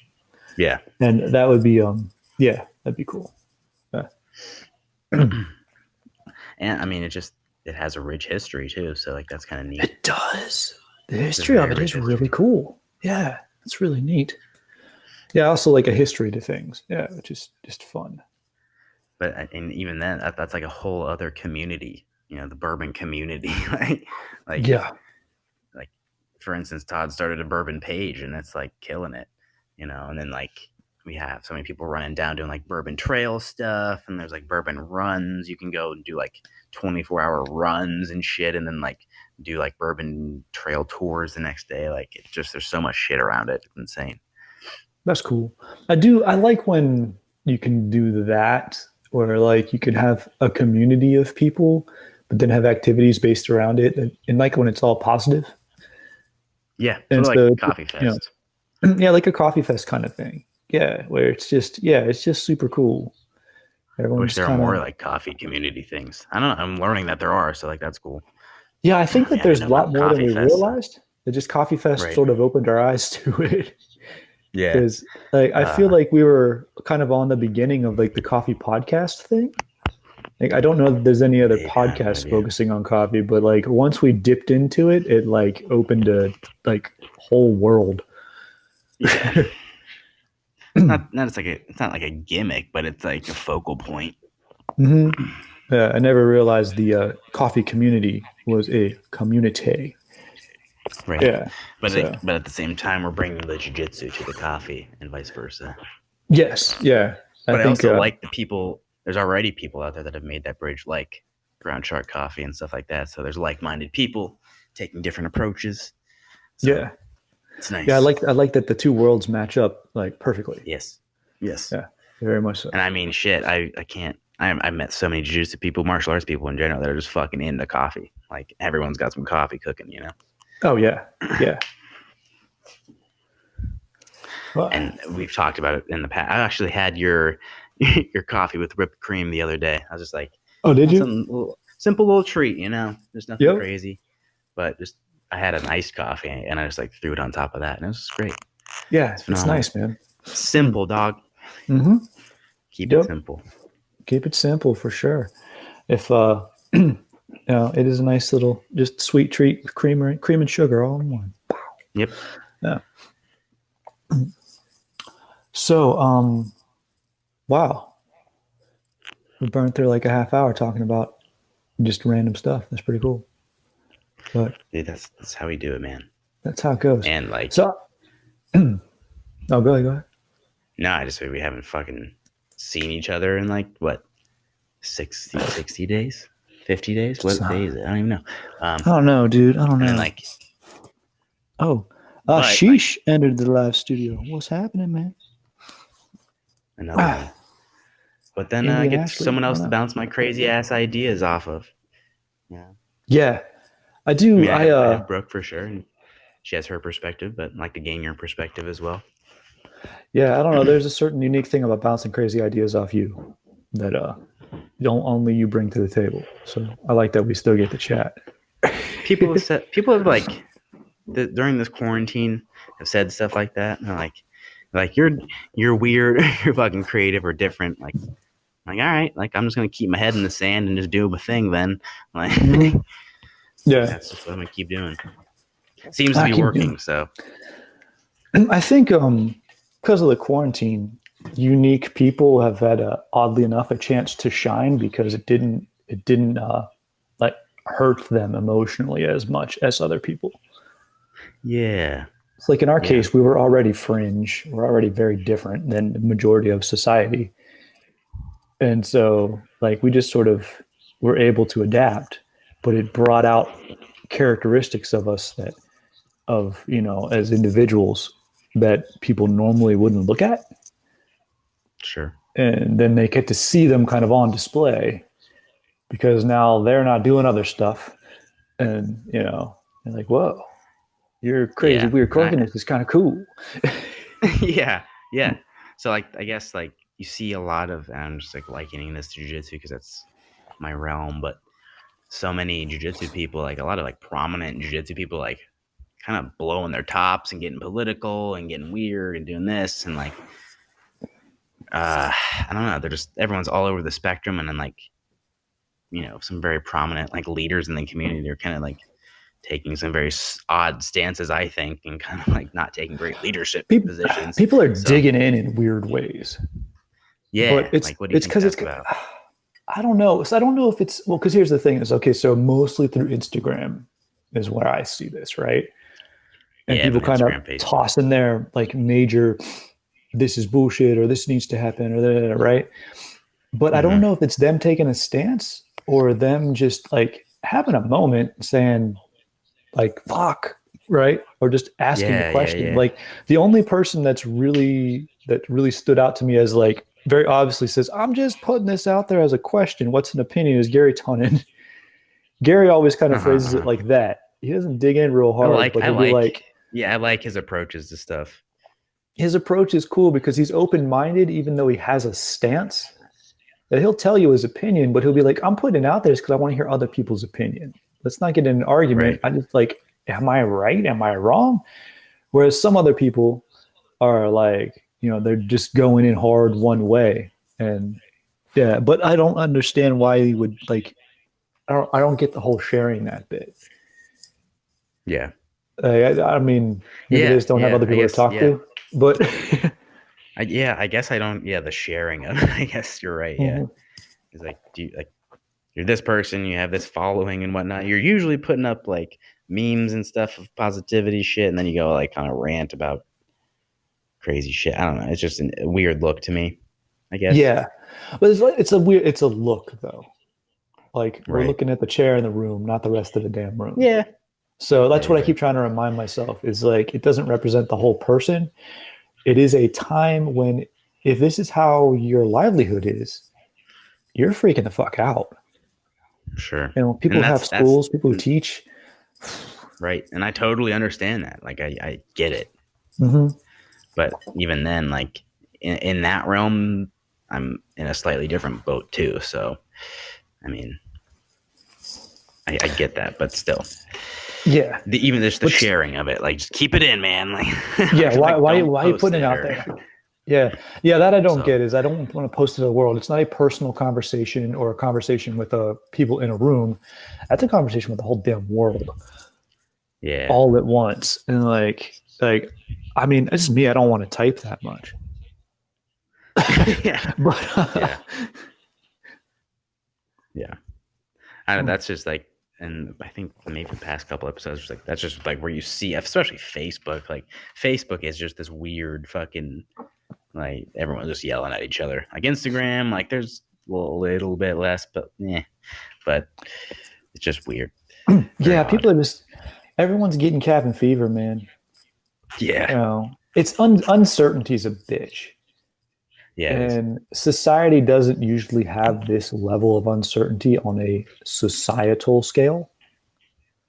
Yeah. And that would be that'd be cool. Yeah. And I mean, it has a rich history too, so that's kind of neat. It does. The history of it is really cool. Yeah, it's really neat. Yeah, I also like a history to things. Yeah, which is just fun. But and even then, that's a whole other community. The bourbon community. For instance, Todd started a bourbon page, and it's killing it. And then we have so many people running down doing like bourbon trail stuff, and there's like bourbon runs. You can go and do like 24-hour runs and shit, and then like do like bourbon trail tours the next day. Like it's just there's so much shit around it. It's insane. That's cool. I like when you can do that, or like you can have a community of people, but then have activities based around it, and like when it's all positive. Yeah, And sort of so, like Coffee Fest. yeah, like a coffee fest kind of thing. Yeah, where it's just super cool. I wish Everyone's there were kind more of, like coffee community things. I don't know. I'm learning that there are, so like that's cool. yeah, I think that Yeah, I didn't there's a know lot about more than Coffee we Fest. So. realized. That just Coffee Fest Right. sort of opened our eyes to it. Yeah. Because like I feel like we were kind of on the beginning of like the coffee podcast thing. Like I don't know if there's any other podcasts maybe. focusing on coffee, but like once we dipped into it, it like opened a like whole world. Yeah. Not it's not like a gimmick, but it's like a focal point. Hmm. Yeah, I never realized the coffee community was a community. Right. Yeah. But So but at the same time, we're bringing the jiu-jitsu to the coffee and vice versa. yes, yeah. But I think also like the people. There's already people out there that have made that bridge, like Ground Shark Coffee and stuff like that. So there's like-minded people taking different approaches. So yeah. it's nice. Yeah, I like that the two worlds match up like perfectly. Yes. Yeah, very much so. And I mean, shit, I can't. I've met so many jiu-jitsu people, martial arts people in general that are just fucking into coffee. Like everyone's got some coffee cooking, you know. Oh yeah, yeah. Well, And we've talked about it in the past. I actually had your coffee with whipped cream the other day. I was just like, oh, did you? Some simple little treat, you know. There's nothing crazy, but just I had an iced coffee and I just like threw it on top of that, and it was great. Yeah, it's nice, man. Simple, dog. Mm-hmm. Keep it simple. Keep it simple for sure. If it is a nice little just sweet treat with cream and sugar all in one. Yep. Yeah. So, wow, we burned through like a half hour talking about just random stuff. That's pretty cool. But dude, that's how we do it, man. That's how it goes. And like, so, oh, go ahead. No, I just we haven't fucking seen each other in like what 60 days, 50 days. What day is it? I don't even know. I don't know, dude. I don't know. And like, Sheesh entered the live studio. What's happening, man? Another one. But then I get someone else to bounce my crazy ass ideas off of. Yeah. Yeah, I do. I have Brooke for sure, and she has her perspective, but I'd like to gain your perspective as well. Yeah, I don't know. There's a certain unique thing about bouncing crazy ideas off you that don't only you bring to the table. So I like that we still get to chat. People have like during this quarantine have said stuff like that, and they're like you're weird, you're fucking creative or different. Like all right, like I'm just gonna keep my head in the sand and just do my thing then. Like yeah, that's just what I'm gonna keep doing. Seems to be working. So I think because of the quarantine, unique people have had oddly enough a chance to shine because it didn't like hurt them emotionally as much as other people. Yeah. It's like in our case, we were already fringe. We're already very different than the majority of society. And so like we just sort of were able to adapt, but it brought out characteristics of us as individuals that people normally wouldn't look at. Sure. And then they get to see them kind of on display because now they're not doing other stuff. And, they're like, whoa, your crazy, weird quirkiness is kind of cool. Yeah. So like, I guess like you see a lot of, and I'm just like likening this to jiu-jitsu because that's my realm, but so many jiu-jitsu people, like a lot of like prominent jiu-jitsu people, like kind of blowing their tops and getting political and getting weird and doing this and like I don't know, they're just everyone's all over the spectrum, and then like some very prominent like leaders in the community, they're kind of like taking some very odd stances, I think, and kind of like not taking great leadership positions. People are digging in weird ways. Yeah, but it's like what do you think that's about? I don't know. So I don't know if it's because here's the thing: is okay. So mostly through Instagram is where I see this, right? And people kind of toss in their like major this is bullshit or this needs to happen or that, right? But I don't know if it's them taking a stance or them just like having a moment saying like fuck, right? Or just asking the Yeah, yeah, question. yeah. Like the only person that really stood out to me as like very obviously says, I'm just putting this out there as a question. What's an opinion is Gary Tonin. Gary always kind of Uh-huh, phrases it uh-huh. like that. He doesn't dig in real hard, but I he'll be like, like, yeah, I like his approaches to stuff. his approach is cool because he's open-minded, even though he has a stance. That he'll tell you his opinion, but he'll be like, I'm putting it out there because I want to hear other people's opinion. Let's not get in an argument. Right. I just like, am I right? Am I wrong? Whereas some other people are like, they're just going in hard one way. And yeah, but I don't understand why he would like, I don't get the whole sharing that bit. Yeah. I mean, maybe they Yeah, just don't have yeah. other I people to guess, talk yeah. to, but I guess I don't. Yeah, the sharing of. I guess you're right. Yeah, Mhm. it's like, you're this person, you have this following and whatnot. You're usually putting up like memes and stuff of positivity shit, and then you go like kind of rant about crazy shit. I don't know. It's just a weird look to me. I guess. Yeah, but it's a look though. Like we're Right. looking at the chair in the room, not the rest of the damn room. Yeah. So Yeah. that's what I Yeah. keep trying to remind myself is like it doesn't represent the whole person. It is a time when if this is how your livelihood is, you're freaking the fuck out. Sure. People And who have that's schools, people who teach. right. And I totally understand that. Like I get it. Mhm. But even then, like in that realm, I'm in a slightly different boat too. So I mean, I get that, but still, Yeah, even just the but sharing of it, like just keep it in, man. Like, yeah, why like why don't why are you post putting it it out or there? Yeah, yeah, that I don't so. get is I don't want to post it to the world. It's not a personal conversation or a conversation with people in a room. That's a conversation with the whole damn world Yeah, all at once. And I mean, it's just me. I don't want to type that much. yeah, But yeah, yeah. That's just like, and I think maybe the past couple episodes, like that's just like where you see, especially Facebook. Like Facebook is just this weird fucking like everyone's just yelling at each other. Like Instagram, like there's a little bit less, but yeah, but it's just weird, very yeah, odd. people are just everyone's getting cabin fever, man. Yeah, It's uncertainty's a bitch. yeah, it is. And society doesn't usually have this level of uncertainty on a societal scale.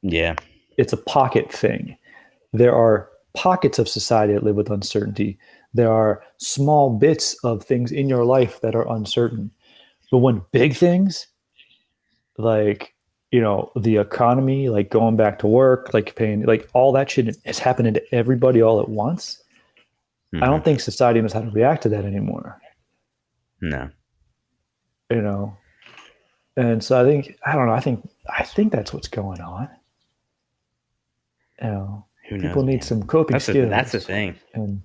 Yeah, It's a pocket thing. There are pockets of society that live with uncertainty. There are small bits of things in your life that are uncertain. But when big things like, the economy, like going back to work, like paying, like all that shit is happening to everybody all at once, I hmm don't think society knows how to react to that anymore. no, You know, And so I don't know, I think that's what's going on. You know, who people knows, need man. some coping That's the skills thing. and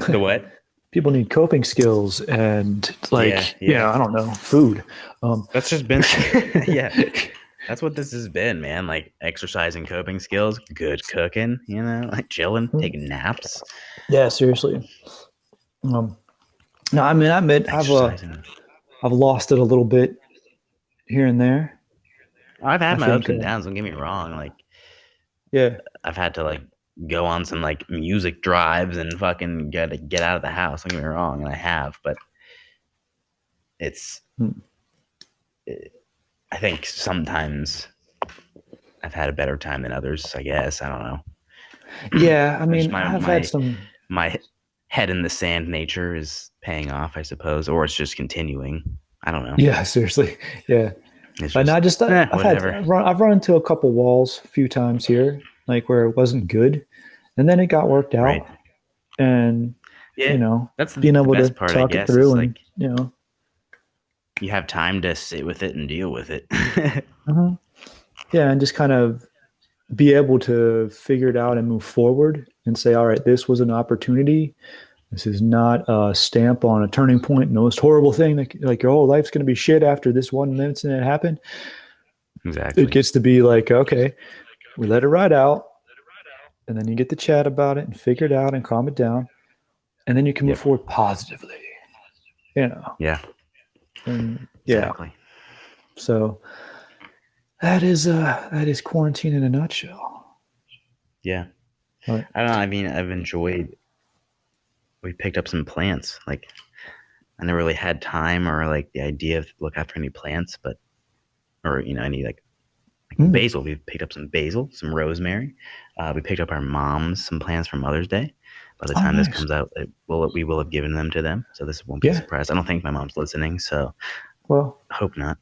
The what? people need coping skills and Yeah, like, yeah. I don't know, food. Um, That's just been, yeah. That's what this has been, man. Like exercising coping skills, good cooking, like chilling, taking naps, yeah, seriously. Um, no, I mean, I admit exercising. I've lost it a little bit here and there. I've I had my ups think, and downs. Don't get me wrong. Like yeah, I've had to like go on some like music drives and fucking get out of the house. Don't get me wrong, and I have, but it's. Hmm. I think sometimes I've had a better time than others. I guess I don't know. Yeah. I Just mean, my I've had my some. my head in the sand nature is paying off, I suppose, or it's just continuing. I don't know. Yeah, seriously. Yeah. It's And just I just whatever. I've run into a couple walls a few times here, like where it wasn't good, and then it got worked Right. out, and Yeah. That's being the able to best part, I talk it guess, is through, and like you have time to sit with it and deal with it. mhm. Yeah, and just kind of be able to figure it out and move forward and say, all right, this was an opportunity. This is not a stamp on a turning point. No, it's horrible thing that like your whole life's going to be shit after this one incident happened. It Exactly. gets to be like, okay, we let it ride out, and then you get to chat about it and figure it out and calm it down. and then you can move Yep. forward positively. Yeah. And Exactly. so that is quarantine in a nutshell. Yeah. Right. I don't know. I mean, I've enjoyed. We picked up some plants. Like, I never really had time or like the idea to look after any plants, or any like basil. We picked up some basil, some rosemary. We picked up our mom's some plants for Mother's Day. By the time this Nice. comes out, we will have given them to them. So this won't be a Yeah. surprise. I don't think my mom's listening, so Well, hope not.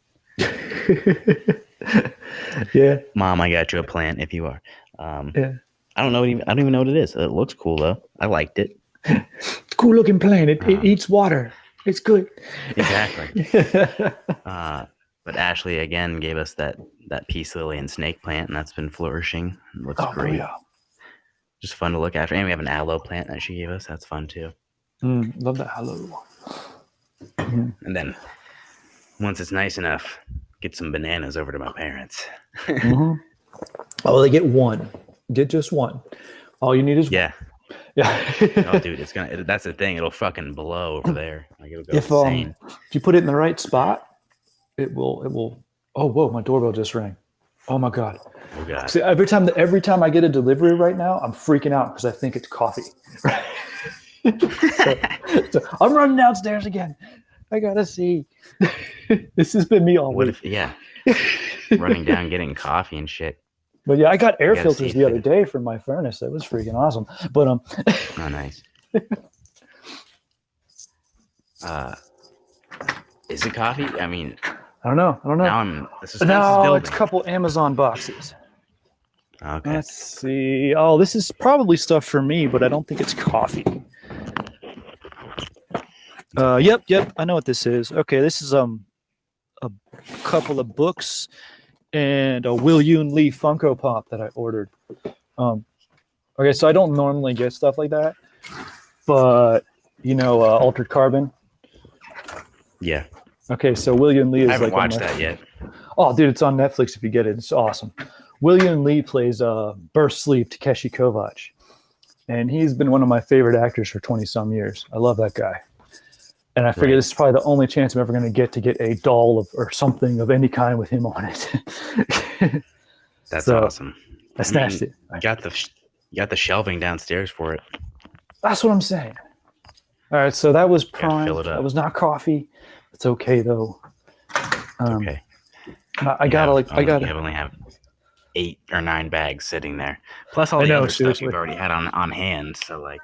yeah. Mom, I got you a plant if you are. Yeah. I don't even know what it is. It looks cool though. I liked it. It's a cool looking plant. It eats water. It's good. Exactly. But Ashley again gave us that peace lily and snake plant, and that's been flourishing. It looks great. Yeah. Just fun to look after. And we have an aloe plant that she gave us. That's fun too. Love that aloe. And then once it's nice enough, get some bananas over to my parents. Oh, they get one. Get just one. All you need is Yeah. one. Yeah. Oh, dude, that's the thing. It'll fucking blow over there. Like it'll go insane. If you put it in the right spot, it will. Oh, whoa! My doorbell just rang. Oh my god. Oh god. See, every time I get a delivery right now, I'm freaking out because I think it's coffee. so I'm running downstairs again. I gotta see. This has been me all week. Running down getting coffee and shit. But yeah, I got air filters the other day for my furnace. That was freaking awesome. But Oh, nice. Is it coffee? I mean, I don't know. now the suspense is No, building. it's a couple Amazon boxes. Okay. Let's see. Oh, this is probably stuff for me, but I don't think it's coffee. Yep. I know what this is. Okay, this is a couple of books and a Will Yoon Lee Funko Pop that I ordered. Okay, so I don't normally get stuff like that, but Altered Carbon. Yeah. Okay, so Will Yoon Lee is I haven't like watched that yet. Oh, dude, it's on Netflix if you get it. It's awesome. Will Yoon Lee plays Burst Sleep Takeshi Kovacs, and he's been one of my favorite actors for 20-some years. I love that guy. And I figure this is probably the only chance I'm ever going to get a doll or something of any kind with him on it. That's awesome. I snatched it. You got the shelving downstairs for it. That's what I'm saying. All right, so that was prime. Fill it up. That was not coffee. It's okay though. Okay. I only have 8 or 9 bags sitting there, plus all the other stuff you've already had on hand. So like.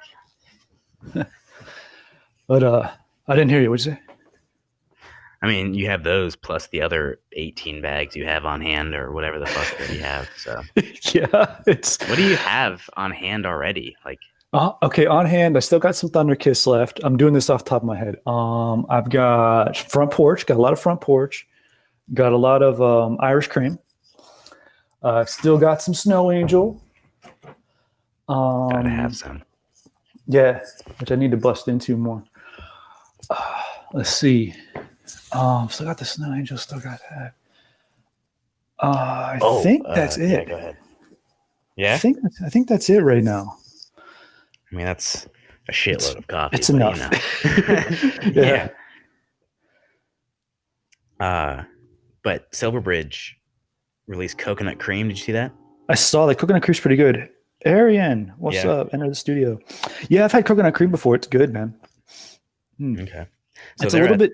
But I didn't hear you. What'd you say? I mean, you have those plus the other 18 bags you have on hand, or whatever the fuck that you have. So yeah, What do you have on hand already? Like. Okay, on hand, I still got some Thunder Kiss left. I'm doing this off the top of my head. I've got front porch, got a lot of front porch, got a lot of Irish cream. Still got some Snow Angel. Gotta have some. Yeah, which I need to bust into more. Let's see. Still got the Snow Angel. Still got that. I think that's it. Yeah, go ahead. Yeah, I think that's it right now. I mean, that's a shitload of coffee. It's enough. Yeah. But Silverbridge released coconut cream. Did you see that? I saw that. Coconut cream's pretty good. Ariane, what's up? Enter the studio. Yeah, I've had coconut cream before. It's good, man. Okay. So it's a little bit.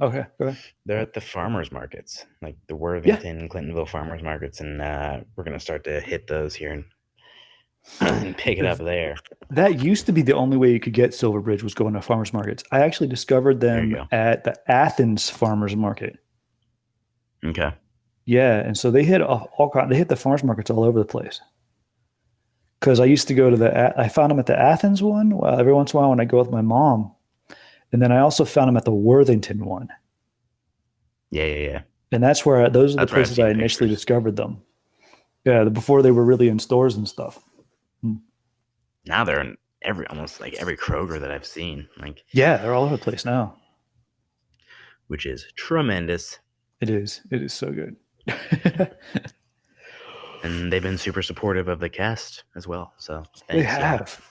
Okay, go ahead. They're at the farmers markets, like the Worthington and Clintonville farmers markets, and we're gonna start to hit those here and pick it up there. That used to be the only way you could get Silverbridge was going to farmers markets. I actually discovered them at the Athens farmers market. Okay. Yeah, and so they hit the farmers markets all over the place. Because I used to go to I found them at the Athens one. Well, every once in a while when I go with my mom, and then I also found them at the Worthington one. Yeah. And that's where those are the places I initially discovered them. Yeah, before they were really in stores and stuff. Now they're in almost like every Kroger that I've seen. Like, yeah, they're all over the place now, which is tremendous. It is so good. And they've been super supportive of the cast as well. So they have.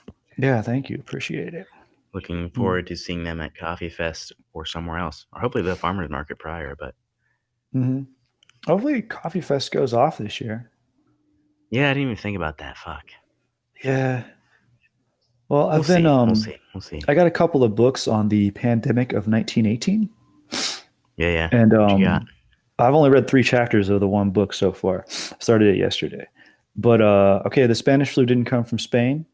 Yeah, thank you. Appreciate it. Looking forward to seeing them at Coffee Fest or somewhere else, or hopefully the farmers market prior. But Mm-hmm. Hopefully, Coffee Fest goes off this year. yeah, I didn't even think about that. Fuck. Yeah. Well, We'll I've been see. We'll see. We'll see. I got a couple of books on the pandemic of 1918, Yeah, yeah. and What you got? I've only read 3 chapters of the one book so far. Started it yesterday, but okay, the Spanish flu didn't come from Spain.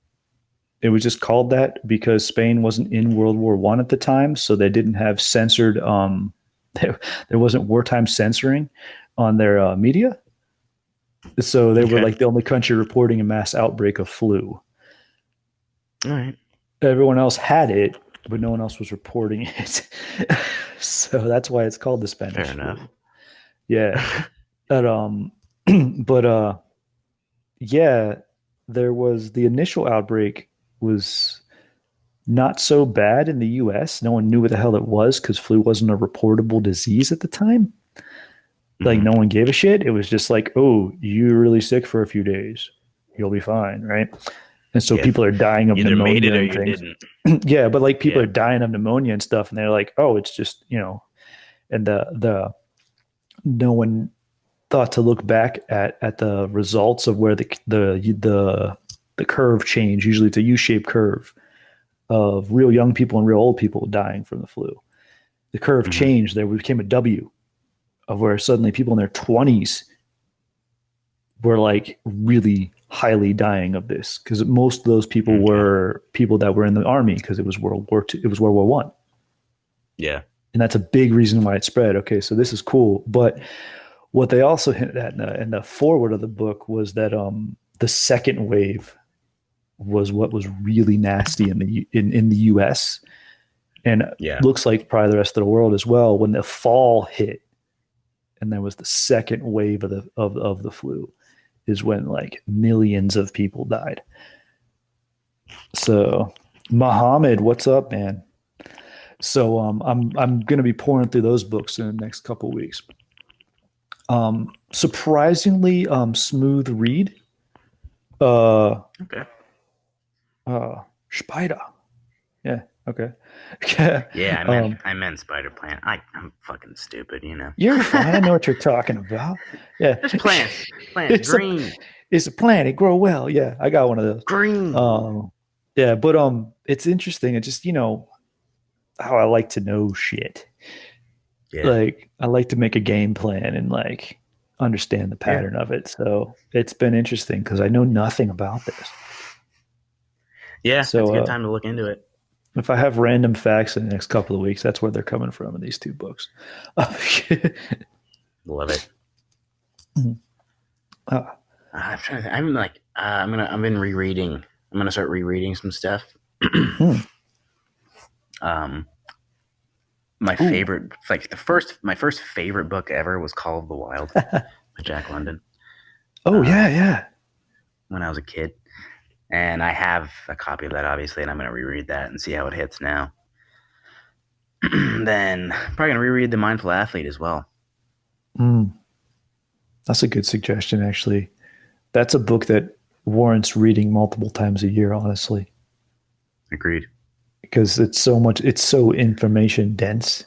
It was just called that because Spain wasn't in World War One at the time, so they didn't have censored. There wasn't wartime censoring on their media, so they were Okay. like the only country reporting a mass outbreak of flu. All right. Everyone else had it, but no one else was reporting it. So that's why it's called the Spanish Fair flu. enough. Yeah. But but yeah, there was the initial outbreak was not so bad in the US. No one knew what the hell it was because flu wasn't a reportable disease at the time. Like Mhm. no one gave a shit. It was just like, oh, you're really sick for a few days. You'll be fine, right? And so Yeah. people are dying of Either made pneumonia it or and you things. didn't. Yeah, but like people Yeah. are dying of pneumonia and stuff, and they're like, oh, it's just, and the no one thought to look back at the results of where the curve change. Usually it's a U-shaped curve of real young people and real old people dying from the flu. The curve Mhm. changed. There became a W of where suddenly people in their 20s were like really highly dying of this because most of those people Okay. were people that were in the army because it was World War II, it was World War One. Yeah. And that's a big reason why it spread. Okay, so this is cool. But what they also hinted at in the forward of the book was that the second wave was what was really nasty in the US and Yeah. looks like probably the rest of the world as well when the fall hit and there was the second wave of the flu is when like millions of people died. So Muhammad, what's up, man? So I'm gonna be pouring through those books in the next couple of weeks. Surprisingly smooth read. Uh Okay. Spider. Yeah, okay. Yeah, um I meant Spider Plant. I'm fucking stupid, you know. you're fine. I know what you're talking about. Yeah. There's plants. Plants. it's a Green. it's a plant. It grow well. Yeah, I got one of those. Green. Yeah, but it's interesting. It's just, how I like to know shit. Yeah. Like I like to make a game plan and like understand the Yeah. pattern of it. So it's been interesting because I know nothing about this. Yeah. So That's a good time to look into it. if I have random facts in the next couple of weeks, that's where they're coming from in these 2 books. Love it. uh, I'm trying to. I'm like. I've been rereading. I'm gonna start rereading some stuff. hmm. My Ooh. favorite, like my first favorite book ever was Call of the Wild by Jack London. Oh yeah. When I was a kid, and I have a copy of that obviously, and I'm gonna reread that and see how it hits now. Then probably gonna reread The Mindful Athlete as well. Mm. That's a good suggestion, actually. That's a book that warrants reading multiple times a year, honestly, Agreed. because it's so information dense.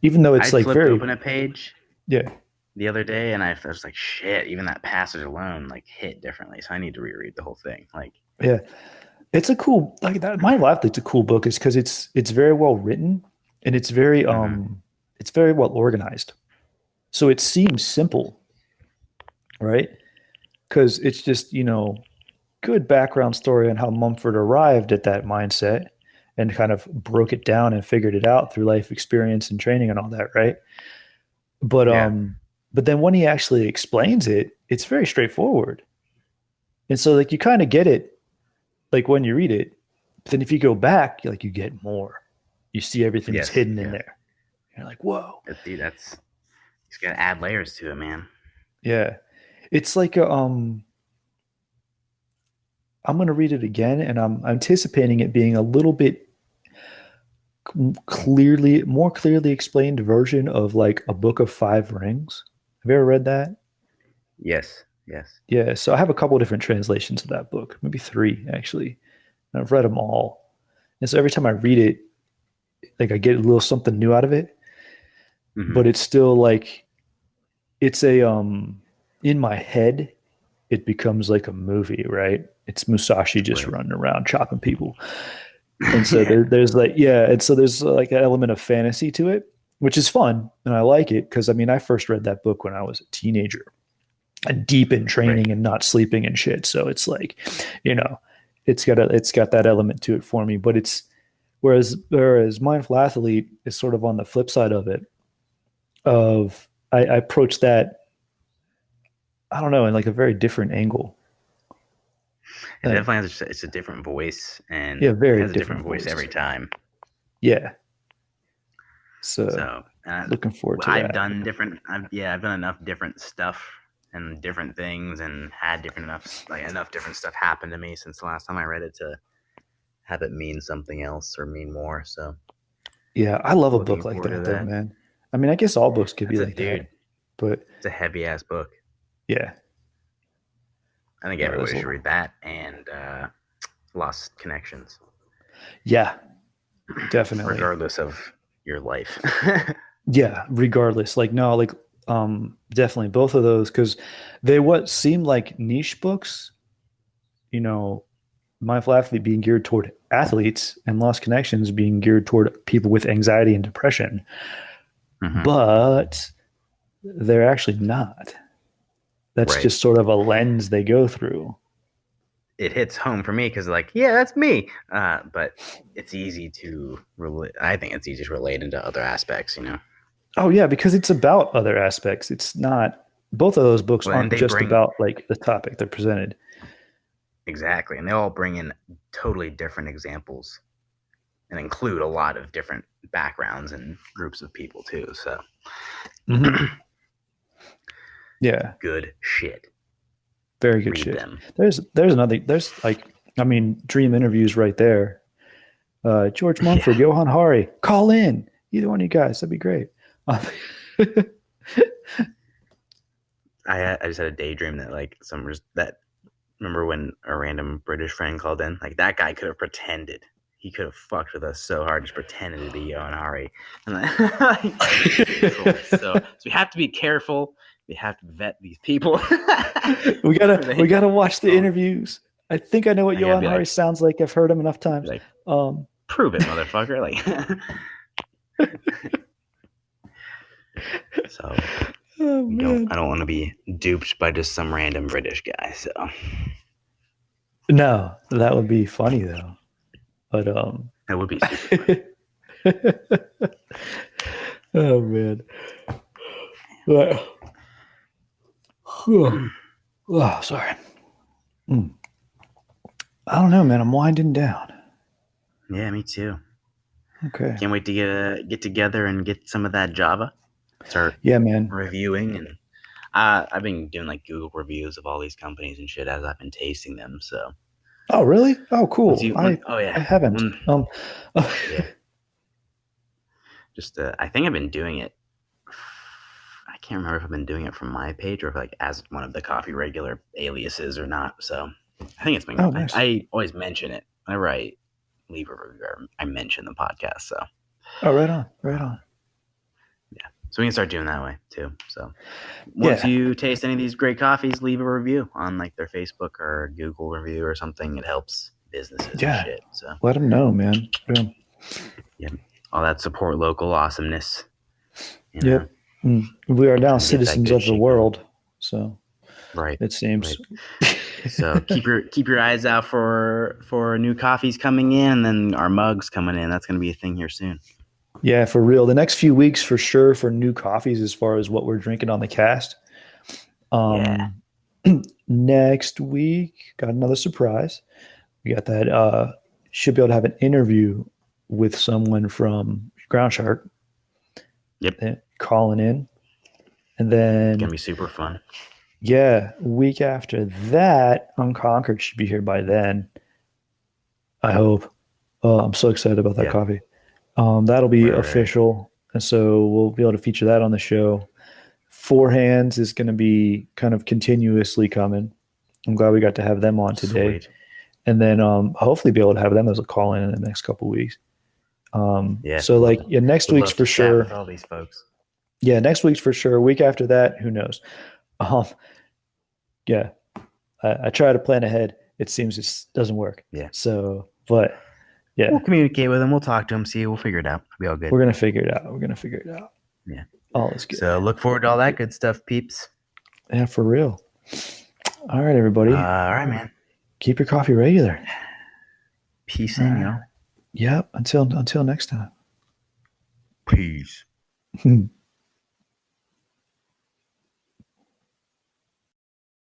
Even though I it's like flipped very, open a page yeah, the other day, and I was like, shit, even that passage alone like hit differently. So I need to reread the whole thing. Like, yeah. It's a cool like that. My Life It's a cool book is because it's very well written and it's very well organized. So it seems simple, right? Because it's just good background story on how Mumford arrived at that mindset and kind of broke it down and figured it out through life experience and training and all that, right? But yeah, but then when he actually explains it, it's very straightforward. And so like you kind of get it like when you read it. But then if you go back, you get more. You see everything that's yes, hidden in yeah. there. You're like, whoa. Dude, that's he's got to add layers to it, man. Yeah. It's like I'm going to read it again and I'm anticipating it being a little bit more clearly explained version of like a Book of Five Rings. Have you ever read that? Yes, yes. Yeah, so I have a couple different translations of that book, maybe 3 actually. And I've read them all. And so every time I read it, like I get a little something new out of it, but it's still like it's a in my head, it becomes like a movie, right? It's Musashi just Right. running around chopping people. And so there's like, yeah, and so there's like an element of fantasy to it, which is fun. And I like it because I mean, I first read that book when I was a teenager and deep in training Right. and not sleeping and shit. So it's like, you know, it's got that element to it for me. But it's whereas Mindful Athlete is sort of on the flip side of it. I approach that, I don't know, in like a very different angle. It definitely has it's a different voice, and Yeah, it very has a different different voice voice. every time. Yeah. So So looking forward to I've that. done different. I've done enough different stuff and different things, and had enough different stuff happen to me since the last time I read it to have it mean something else or mean more. So Yeah, I love a looking book like forward to that though, that. man. I mean, I guess all books could be That's a like dude. that, but It's a heavy ass book. yeah, I think no, everybody should read that and Lost Connections, yeah, definitely. regardless of your life. Yeah, regardless. Like no, like definitely both of those because they what seemed like niche books, you know, Mindful Athlete being geared toward athletes and Lost Connections being geared toward people with anxiety and depression. Mhm. But they're actually not. That's Right. just sort of a lens they go through. It hits home for me because, like, yeah, that's me. But it's easy to relate. I think it's easy to relate into other aspects, you know. Oh yeah, because it's about other aspects. It's not both of those books Well, and aren't they just bring about like the topic they're presented. exactly, and they all bring in totally different examples and include a lot of different backgrounds and groups of people too. So, Yeah, good shit. very good Read shit. them. There's another there's like I mean dream interviews right there. George Mumford, Yeah, Johan Hari, call in. Either one of you guys, that'd be great. I just had a daydream that like that. Remember when a random British friend called in? Like that guy could have pretended. He could have fucked with us so hard, just pretended to be Johan Hari. And so we have to be careful. We have to vet these people. we gotta watch the interviews. I think I know what I gotta Johan be Hari like, sounds like. I've heard him enough times. like, prove it, motherfucker. Like, so Oh man. I don't want to be duped by just some random British guy. So No, that would be funny though. But that would be super fun. oh man. But, oh, sorry. I don't know, man. I'm winding down. Yeah, me too. Okay. Can't wait to get together and get some of that Java. Start Yeah, man. reviewing, and I've been doing like Google reviews of all these companies and shit as I've been tasting them. So Oh, really? Oh, cool. oh yeah, I haven't. yeah. Just I think I've been doing it. I can't remember if I've been doing it from my page or if like as one of the coffee regular aliases or not. So I think it's been. Oh, nice. I always mention it whenever I leave a review. I mention the podcast. So Oh, right on. Right on. yeah, so we can start doing that way too. So once you taste any of these great coffees, leave a review on like their Facebook or Google review or something. It helps businesses and shit. So let them know, man. Yeah, all that support local awesomeness. You know? Yep. We are now Trying to get that citizens good of the shit world. going. So Right. it seems. Right. So keep your eyes out for new coffees coming in, and then our mugs coming in. That's going to be a thing here soon. Yeah, for real. The next few weeks, for sure, for new coffees as far as what we're drinking on the cast. Yeah. Next week, got another surprise. We got that. Should be able to have an interview with someone from Ground Shark. Yep. Calling in, and then It's gonna be super fun. Yeah, week after that, Unconquered should be here by then. I hope. I'm so excited about that coffee. That'll be official, and so we'll be able to feature that on the show. Four Hands is going to be kind of continuously coming. I'm glad we got to have them on today. Sweet. and then hopefully be able to have them as a call in the next couple weeks. Yeah. So like next Would week's love for to chat sure. with all these folks. Yeah, next week's for sure. Week after that, who knows? Yeah, I try to plan ahead. It seems it doesn't work. Yeah. So, but yeah, We'll communicate with them. We'll talk to them. See, we'll figure it out. It'll be all good. we're gonna figure it out. Yeah. All is good. So look forward to all that good stuff, peeps. Yeah, for real. All right, everybody. All right, man. Keep your coffee regular. Peace in, y'all. Yep. Until next time. Peace.